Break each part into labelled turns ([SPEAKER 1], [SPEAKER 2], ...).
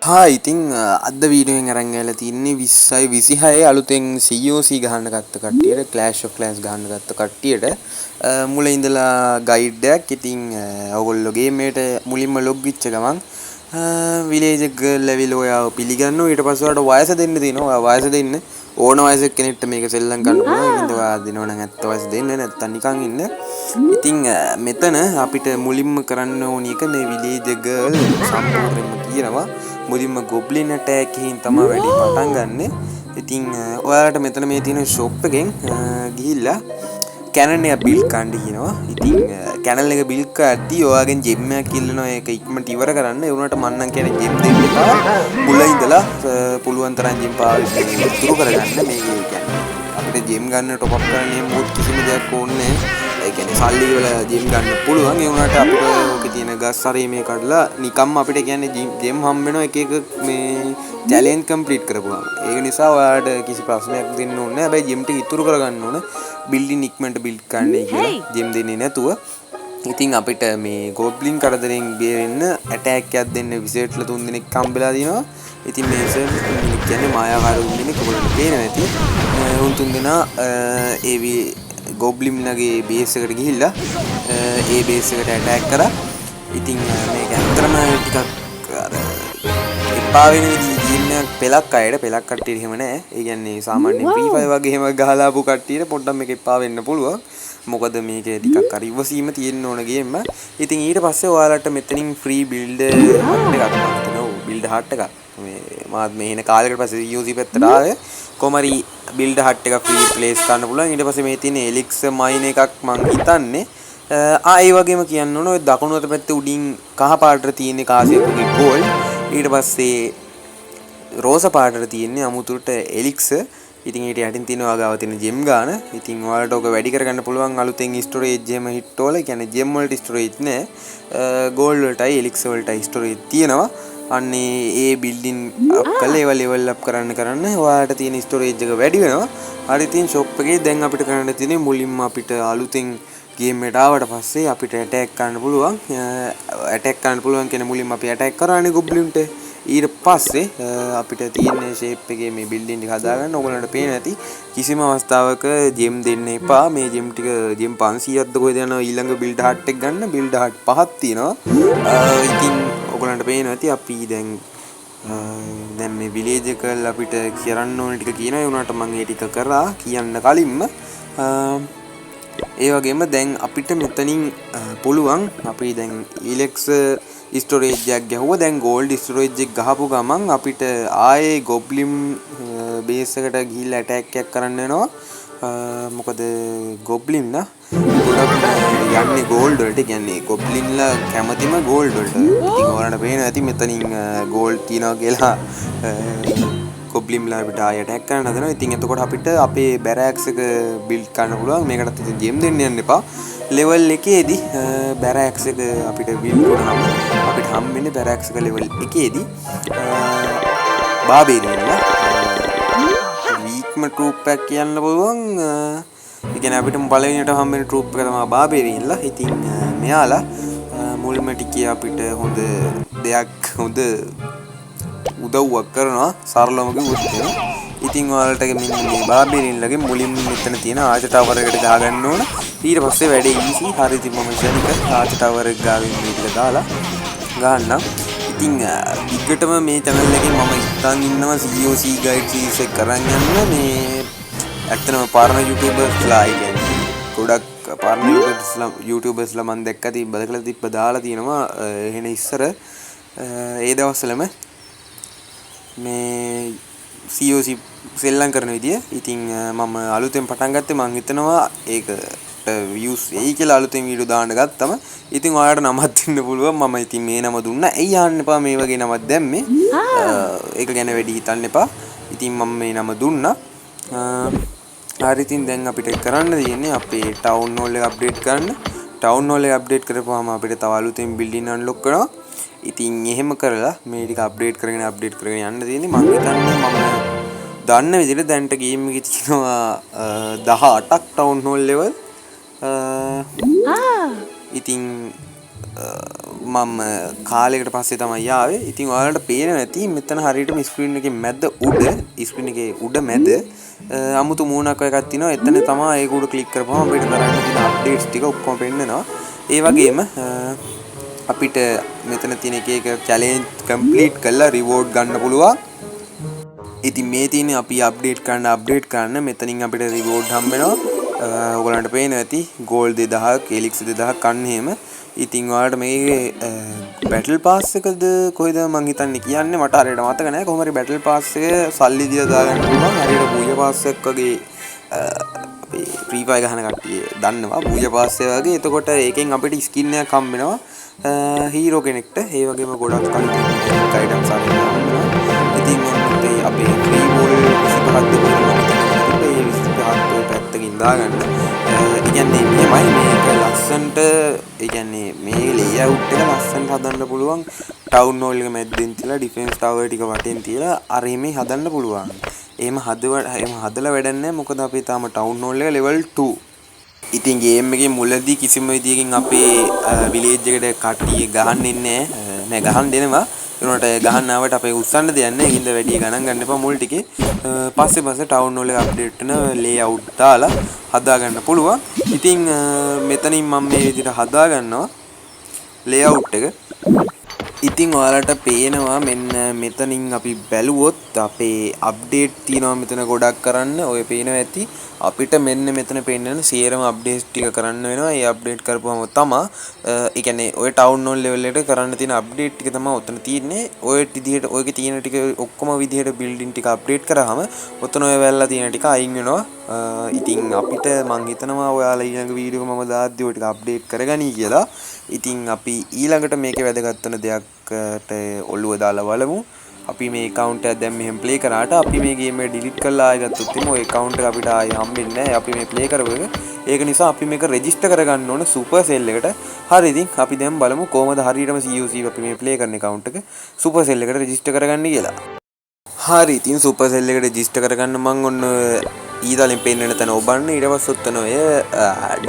[SPEAKER 1] ඉතින් අද වීඩියෝෙන් අරන් ගිහලා තින්නේ 20යි 26 අලුතෙන් COC ගහන්න ගත්ත කට්ටියට Clash of Clans ගහන්න ගත්ත කට්ටියට මුලින් ඉඳලා ගයිඩ් එකක්. ඉතින් ඔයගොල්ලෝ ගේම් එකට මුලින්ම ලොග් වෙච්ච ගමන් විලේජ් ගර්ල් ලෙවල් ඔයාව පිළිගන්නවා. ඊට පස්සේ ඔයාලට වයස දෙන්න දෙනවා. ඔයා වයස දෙන්න ඕන වයසක කෙනෙක්ට මේක සෙල්ලම් ගන්න පුළුවන්. ඉතින් ඔයා දෙනව නම් ඇත්ත වයස දෙන්න නැත්තම් නිකන් ඉන්න. ඉතින් මෙතන අපිට මුලින්ම කරන්න ඕනි එක මේ විලේජ් ගර්ල් සම්පූර්ණයෙන්ම කියනවා මුලින්ම ගොබ්ලින් ඇටැක් එකකින් තමයි වැඩි පටන් ගන්නෙ. ඉතින් ඔයාලට මෙතන මේ තියෙන ෂොප් එකෙන් ගිහිල්ලා කැනන් එක බිල්ඩ් කරන්න කියනවා. ඉතින් කැනල් එක බිල්ඩ් කරද්දී ඔයාගෙන් ජෙම් එකක් ඉල්ලනවා. ඒක ඉක්මනට ඉවර කරන්න. ඒ වුණාට මම නම් කියන්නේ ජෙම් දෙන්න එපා. මුල ඉඳලා පුළුවන් තරම් ජෙම් පාවිච්චි ඉතුරු කරගන්න. මේක කියන්නේ අපිට ජෙම් ගන්න টොප් අප් කරන්න එහෙම මොකද කිසිම දෙයක් ඕනේ නැහැ. ඒ කියන්නේ සල්ලි වල ජෙම් ගන්න පුළුවන්. ඒ වුණාට අපිට ඕකේ තියෙන ගස් හරි මේ කඩලා නිකම්ම අපිට කියන්නේ ජෙම් හම්බ වෙනවා එක එක මේ චැලෙන්ජ් කම්ප්ලීට් කරපුවාම. ඒක නිසා ඔයාලට කිසි ප්‍රශ්නයක් දෙන්න ඕනේ නැහැ. හැබැයි ජෙම් ටික ඉතුරු කරගන්න ඕනේ. බිල්ඩින් ඉක්මනට බිල්ඩ් කරන්නයි කියලා ජෙම් දෙන්නේ නැතුව. ඉතින් අපිට මේ ගොබ්ලින් කරදරෙන් බේරෙන්න ඇටැක් එකක් දෙන්න විසර්ට්ලා 3 දෙනෙක් හම්බෙලා දිනවා. ඉතින් මේ විසර්ට් කියන්නේ මායාකාර උන්නේ කොහොමද පේනවා ඇති. උන් 3 දෙනා ගොබ්ලින්ලගේ බේස් එකට ගිහිල්ලා ඒ බේස් එකට ඇටැක් කරා. ඉතින් මේක ඇත්තටම ටිකක් අර එපා වෙන විදිහක් පෙලක් අයට පෙලක් කට්ටියට එහෙම නැහැ. ඒ කියන්නේ සාමාන්‍යයෙන් Free Fire වගේ එහෙම ගහලා ආපු කට්ටියට පොඩ්ඩක් මේක එපා වෙන්න පුළුවන්. මොකද මේකේ ටිකක් අර ඉවසීම තියෙන්න ඕන ගේම්. ඉතින් ඊට පස්සේ ඔයාලට මෙතනින් ෆ්‍රී බිල්ඩ් හට් එකක් ගන්නවා. බිල්ඩ් හට් එකක්. මේ මාත් මේ එන කාලයකට පස්සේ UC පැත්තට ආවේ. කොමරි බිල්ඩ් හට් එක ෆ්‍රී ප්ලේස් කරන්න පුළුවන්. ඊට පස්සේ මේ තියෙන එලික්සර් මයින් එකක් මං හිතන්නේ ඒ වගේම කියන්න ඕන ඔය දකුණු අත පැත්තේ උඩින් කහ පාටට තියෙන කාසියකුගේ ගෝල්ඩ්. ඊට පස්සේ රෝස පාටට තියෙන්නේ අමුතුරට එලික්සර්. ඉතින් ඊට යටින් තියෙනවා ගාව තියෙන ජෙම් ගාන. ඉතින් ඔයාලට ඔක වැඩි කරගන්න පුළුවන් අලුතෙන් ස්ටෝරේජ් එහෙම හිට් වල. කියන්නේ ජෙම් වලට ස්ටෝරේජ් නෑ. ගෝල්ඩ් වලටයි එලික්සර් වලටයි ස්ටෝරේජ් තියෙනවා. අන්නේ ඒ බිල්ඩින් අප් කරලා ඒවා ලෙවල් අප් කරන්න ඔයාලට තියෙන ස්ටෝරේජ් එක වැඩි වෙනවා. හරි ඉතින් ෂොප් එකේ දැන් අපිට කරන්න තියෙන්නේ මුලින්ම අපිට අලුතෙන් ගේම් එකට ආවට පස්සේ අපිට ඇටැක් කරන්න පුළුවන්. ඇටැක් කරන්න පුළුවන් කියන්නේ මුලින්ම අපි ඇටැක් කරානේ ගොබ්ලින්ට. ඊට පස්සේ අපිට තියෙන ෂේප් එකේ මේ බිල්ඩින් එක හදාගන්න ඕගොල්ලන්ට පේන ඇති. කිසිම අවස්ථාවක ජෙම් දෙන්න එපා. මේ ජෙම් ටික ජෙම් 500ක්ද කොහෙද යනවා ඊළඟ බිල්ඩ් හට් එක ගන්න. බිල්ඩ් හට් පහක් තියෙනවා. ඉතින් ඕගොල්ලන්ට පේන ඇති අපි දැන් මේ විලේජ් එක අපිට කරන්න ඕන ටික කියනවා. ඒ වුණාට මම ඒ ටික කරා කියන්න කලින්ම ඒ වගේම දැන් අපිට මෙතනින් පුළුවන් අපි දැන් ඉලෙක්ස් ස්ටෝරේජ් එකක් ගැහුවා. දැන් ගෝල්ඩ් ස්ටෝරේජ් එක ගහපු ගමන් අපිට ආයේ ගොබ්ලින් බේස් එකට ගිහිල්ලා ඇටැක් එකක් කරන්න වෙනවා. මොකද ගොබ්ලින් ගොඩක් යන්නේ ගෝල්ඩ් වලට. කියන්නේ ගොබ්ලින්ලා කැමතිම ගෝල්ඩ් වලට. ඉතින් ඔයාලට පේනවා ඇති මෙතනින් ගෝල්ඩ් තියනවා කියලා ගොබ්ලින්ලා අපිට ආයෙ ඇටැක් කරන්න හදනවා. ඉතින් එතකොට අපිට අපේ බැරැක්ස් එක බිල්ඩ් කරන්න පුළුවන්. මේකටත් ඉතින් ජෙම් දෙන්න යන්න එපා. ලෙවල් එකේදී බැරැක්ස් එක අපිට බිල්ඩ් කරාම අපිට හම්බෙන්නේ බැරැක්ස් එක ලෙවල් එකේදී බාබේරියන්ලා වීක්ම ට්‍රූප් එකක් කියන්න පුළුවන්. ඒ කියන්නේ අපිට පළවෙනියට හම්බෙන ට්‍රූප් එක තමයි බාබේරියන්ලා. ඉතින් මෙයාලා මුල්ම ටිකේ අපිට හොඳ දෙයක් හොඳ උදව්වක් කරනවා. සරලවම කිව්වොත් ඉතින් ඔයාලට මෙන්න මේ බාබේරියන්ලගේ මුලින්ම මෙතන තියෙන ආච ටවර් එකට ගහගන්න ඕන. ඊට පස්සේ වැඩේ ඊසි. හරි ඉතින් මම ශනික ආච ටවර් එක ගාවින් මේක දාලා ගහන්නම්. ඉතින් දිගටම මේ channel එකේ මම ඉස්සන් ඉන්නවා COC guide series එක කරන් යන්න. මේ ඇත්තටම පාරණ YouTubersලා කියන්නේ ගොඩක් පාරණ YouTubersලා මම දැක්කා තිබ්බ දාලා තියෙනවා එහෙන ඉස්සර ඒ දවස්වලම මේ COC සෙල්ලම් කරන විදිය. ඉතින් මම අලුතෙන් පටන් ගත්තේ මම හිතනවා ඒකට views එයි කියලා අලුතෙන් වීඩියෝ දාන්න ගත්තම. ඉතින් ඔයාලට නමක් දෙන්න පුළුවන්. මම ඉතින් මේ නම දුන්නා. එයි යන්න එපා මේ වගේ නමක් දැම්මේ. ඒක ගැන වැඩි හිතන්න එපා. ඉතින් මම මේ නම දුන්නා. හරි ඉතින් දැන් අපිට කරන්න තියෙන්නේ අපේ ටවුන් හෝල් එක අප්ඩේට් කරන්න. ටවුන් හෝල් එක අප්ඩේට් කරපුවාම අපිට තව අලුතෙන් බිල්ඩින් අන්ලොක් කරනවා. ඉතින් එහෙම කරලා මේ ටික අප්ඩේට් කරගෙන යන්න තියෙන්නේ. මම හිතන්නේ මම දන්න විදිහට දැන්ට ගේම් එකේ තියෙනවා 18ක් ටවුන් හෝල් ලෙවල්. ඉතින් මම මම කාලයකට පස්සේ තමයි ආවේ. ඉතින් ඔයාලට පේන නැති මෙතන හරියටම ස්ක්‍රීන් එකේ මැද උඩ ස්ක්‍රීන් එකේ උඩ මැද අමුතු මූණක් එකක් තියෙනවා. එතන තමයි ඒක උඩ ක්ලික් කරපුවම අපිට කරන්න තියෙන අප්ඩේට්ස් ටික ඔක්කොම පෙන්නනවා. ඒ වගේම අපිට මෙතන තියෙන එක එක චැලෙන්ජ් කම්ප්ලීට් කරලා රිවෝඩ් ගන්න පුළුවන්. ඉතින් මේ තියෙන්නේ අපි අප්ඩේට් කරන්න මෙතනින් අපිට රිවෝඩ් හම්බ වෙනවා. ඔයගලන්ට පේනවා ඇති ගෝල්ඩ් 2000ක් එලික්ස් 2000ක් ගන්න එහෙම. ඉතින් ඔයාලට මේකේ බැටල් පාස් එකද කොහෙද මං හිතන්නේ කියන්නේ මට හරියට මතක නැහැ. කොහොම හරි බැටල් පාස් එක සල්ලි දීලා දාගන්න පුළුවන්. හරියට බූය පාස් එකක් වගේ අපේ ෆ්‍රී ෆයර් ගහන කට්ටිය දන්නවා බූය පාස් එක වගේ. එතකොට ඒකෙන් අපිට ස්කින් එකක් හම්බ වෙනවා හීරෝ කෙනෙක්ට. ඒ වගේම ගොඩක් කලින් ගයිඩන්ස් ආරම්භ ඉතින් මොකද අපේ ෆ්‍රී බෝල් 25ක් දෙකක් මේ 25ක් පැත්තකින් දාගන්න. ඒ කියන්නේ මේමයි මේක ලස්සන්ට ඒ කියන්නේ මේ ලේඅවුට් එක ලස්සන්ට හදන්න පුළුවන්. ටවුන් හෝල් එක මැද්දෙන් තියලා ඩිෆෙන්ස් ටවර් ටික වටෙන් තියලා අර එමේ හදන්න පුළුවන්. එහෙම හදලා වැඩක් නැහැ. මොකද අපි තාම ටවුන් හෝල් එක ලෙවල් 2. ඉතින් ගේම් එකේ මුලදී කිසිම විදියකින් අපේ විලේජ් එකට කට්ටිය ගහන්න ඉන්නේ නැහැ. ගහන්න දෙනවා. ඒනට ගහන්න ආවට අපේ උස්සන්න දෙයක් නැහැ. ඒකින්ද වැඩි ගණන් ගන්න එපා මුල් ටිකේ. පස්සේ ටවුන් හෝල් එක අප්ඩේට් කරන ලේඅවුට් දාලා හදා ගන්න පුළුවන්. ඉතින් මෙතනින් මම මේ විදිහට හදා ගන්නවා ලේඅවුට් එක. ඉතින් ඔයාලට පේනවා මෙන්න මෙතනින් අපි බැලුවොත් අපේ අප්ඩේට් තියෙනවා මෙතන ගොඩක් කරන්න. ඔය පේනවා ඇති අපිට මෙන්න මෙතන පෙන්නන සියරම අප්ඩේට් ටික කරන්න වෙනවා. ඒ අප්ඩේට් කරපුවම තමයි ඒ කියන්නේ ඔය ටවුන් හෝල් ලෙවල් එකට කරන්න තියෙන අප්ඩේට් ටික තමයි උතන තියෙන්නේ. ඔය විදිහට ඔයගේ තියෙන ටික ඔක්කොම විදිහට බිල්ඩින් ටික අප්ඩේට් කරාම උතන ඔය වැල්ලා තියෙන ටික අයින් වෙනවා. ඉතින් අපිට මං හිතනවා ඔයාලා ඊළඟ වීඩියෝ එක මම දාද්දි ඔය ටික අප්ඩේට් කරගනී කියලා. ඉතින් අපි ඊළඟට මේකේ වැදගත් වෙන දෙයක්කට ඔළුව දාලා බලමු. අපි මේ account එක දැන් මෙහෙම play කරාට අපි මේ game එක delete කරලා ආයෙ ගත්තොත් එimhe ඔය account එක අපිට ආයෙ හම්බෙන්නේ නැහැ. අපි මේ play කරපු එක. ඒක නිසා අපි මේක register කරගන්න ඕන Supercell එකට. හරි ඉතින් අපි දැන් බලමු කොහොමද හරියටම COC අපි මේ play කරන account එක Supercell එකට register කරගන්න කියලා. හරි ඉතින් Supercell එකට register කරගන්න මම ඔන්න ඊතලින් පෙන්නන තැන ඔබන්න. ඊට පස්සේ ඔතන ඔය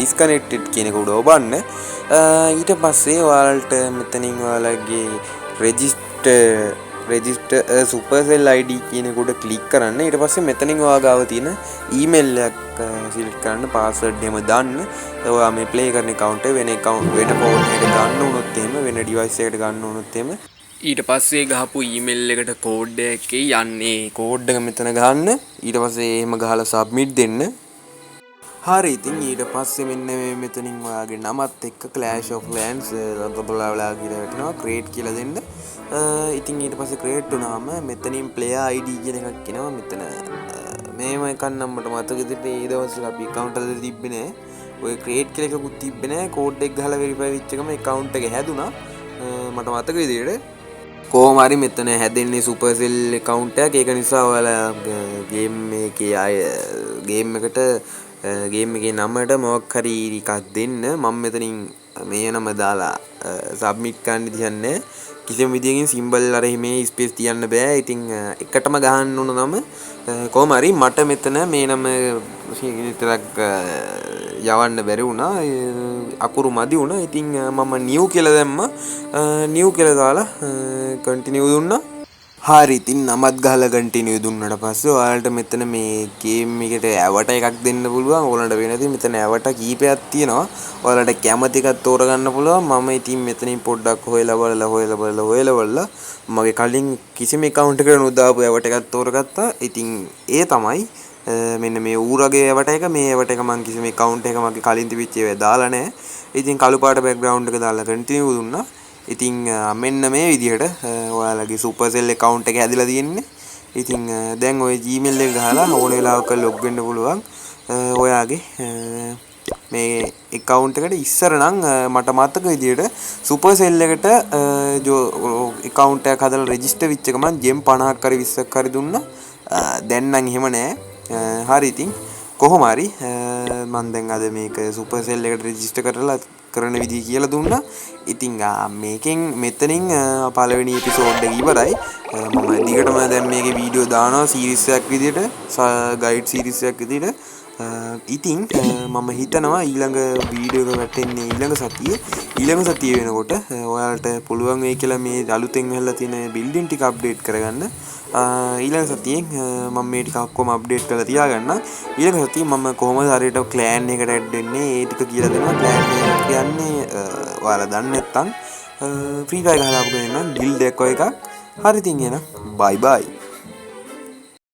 [SPEAKER 1] disconnected කියන එක උඩ ඔබන්න. ඊට පස්සේ ඔයාලට මෙතනින් ඔයාලගේ register Supercell ID කියන එක උඩ click කරන්න. ඊට පස්සේ මෙතනින් ඔයා ගාව තියෙන email එකක් select කරන්න password එහෙම දාන්න. ඔයා මේ play කරන account එක වෙන phone එකකට ගන්න උනොත් එහෙම වෙන device එකකට ගන්න උනොත් එහෙම ඊට පස්සේ ගහපු ඊමේල් එකට කෝඩ් එකේ යන්නේ කෝඩ් එක මෙතන ගහන්න. ඊට පස්සේ එහෙම ගහලා සබ්මිට් දෙන්න. හරි ඉතින් ඊට පස්සේ මෙන්න මේ මෙතනින් ඔයාගේ නමත් එක්ක Clash of Clans බලා කියලා වැටෙනවා create කියලා දෙන්න. ඉතින් ඊට පස්සේ create වුණාම මෙතනින් player ID කියන එකක් එනවා. මෙතන මේම එකක් නම් මට මතකද ඒ දවස්වල අපි account එකද තිබ්බේ නෑ. ඔය create කියලා එකකුත් තිබ්බේ නෑ. කෝඩ් එක ගහලා verify වෙච්ච එකම account එක හැදුනා. මට මතක විදියට කොහොම හරි මෙතන හැදෙන්නේ Supercell account එකක්. ඒක නිසා ඔයාලා game එකේ අය game එකට game එකේ නමට මොකක් හරි එකක් දෙන්න. මම මෙතනින් මේ නම දාලා submit කරන්න තියන්නේ. කිසිම විදියකින් symbol අර මේ space තියන්න බෑ. ඉතින් එකටම ගහන්න ඕන නම. කොහොම හරි මට මෙතන මේ නම විතරක් යවන්න බැරි වුණා. අකුරු මදි වුණා. ඉතින් මම new කියලා දැම්මා. new කියලා දාලා continue දුන්නා. හරි ඉතින් නමත් ගහලා continue දුන්නාට පස්සේ ඔයාලට මෙතන මේ game එකට ඇවට එකක් දෙන්න පුළුවන්. ඔයාලට වෙනදී මෙතන ඇවට කීපයක් තියෙනවා. ඔයාලට කැමති එකක් තෝරගන්න පුළුවන්. මම ඉතින් මෙතනින් පොඩ්ඩක් හොයලා මගේ කලින් කිසිම account එකකට නොදාපු ඇවට එකක් තෝරගත්තා. ඉතින් ඒ තමයි මෙන්න මේ ඌරගේ ඇවට එක. මේ ඇවට එක මම කිසිම account එකක මගේ කලින් තිබිච්ච ඒවා දාලා නැහැ. ඉතින් කළු පාට background එක දාලා continue දුන්නා. ඉතින් මෙන්න මේ විදිහට ඔයාලගේ Supercell account එක හැදිලා තියෙන්නේ. ඉතින් දැන් ඔය Gmail එක ගහලා ඕන වෙලාවක log වෙන්න පුළුවන්. ඔයාගේ මේ account එකට ඉස්සර නම් මට මතක විදිහට Supercell එකට account එකක් හදලා register වෙච්ච එක මම gem 50ක් හරි 20ක් හරි දුන්නා. දැන් නම් එහෙම නෑ. හරි ඉතින් කොහොම හරි මම දැන් අද මේක Supercell එකට register කරලා කරන විදිහ කියලා දුන්නා. ඉතින් මේකෙන් මෙතනින් පළවෙනි එපිසෝඩ් එක ඉවරයි. මම දිගටම දැන් මේකේ වීඩියෝ දානවා සීරීස් එකක් විදිහට, ගයිඩ් සීරීස් එකක් විදිහට. ඉතින් මම හිතනවා ඊළඟ වීඩියෝ එක වැටෙන්නේ ඊළඟ සතිය වෙනකොට ඔයාලට පුළුවන් වෙයි කියලා මේ අලුතෙන් හැල්ලා තියෙන බිල්ඩින් ටික අප්ඩේට් කරගන්න. ඊළඟ සතියෙන් මම මේ ටික ඔක්කොම අප්ඩේට් කරලා තියාගන්න. ඊළඟ සතියේ මම කොහොමද හරියට ක්ලෑන් එකට ඇඩ් වෙන්නේ ඒ ටික කියලා දෙනවා. ක්ලෑන් එක කියන්නේ ඔයාලා දන්නේ නැත්නම් ෆ්‍රී ෆයර් ගහලා අපගෙන ඉන්න ගිල්ඩ් එකක්. හරි ඉතින් එහෙනම් බයි බයි.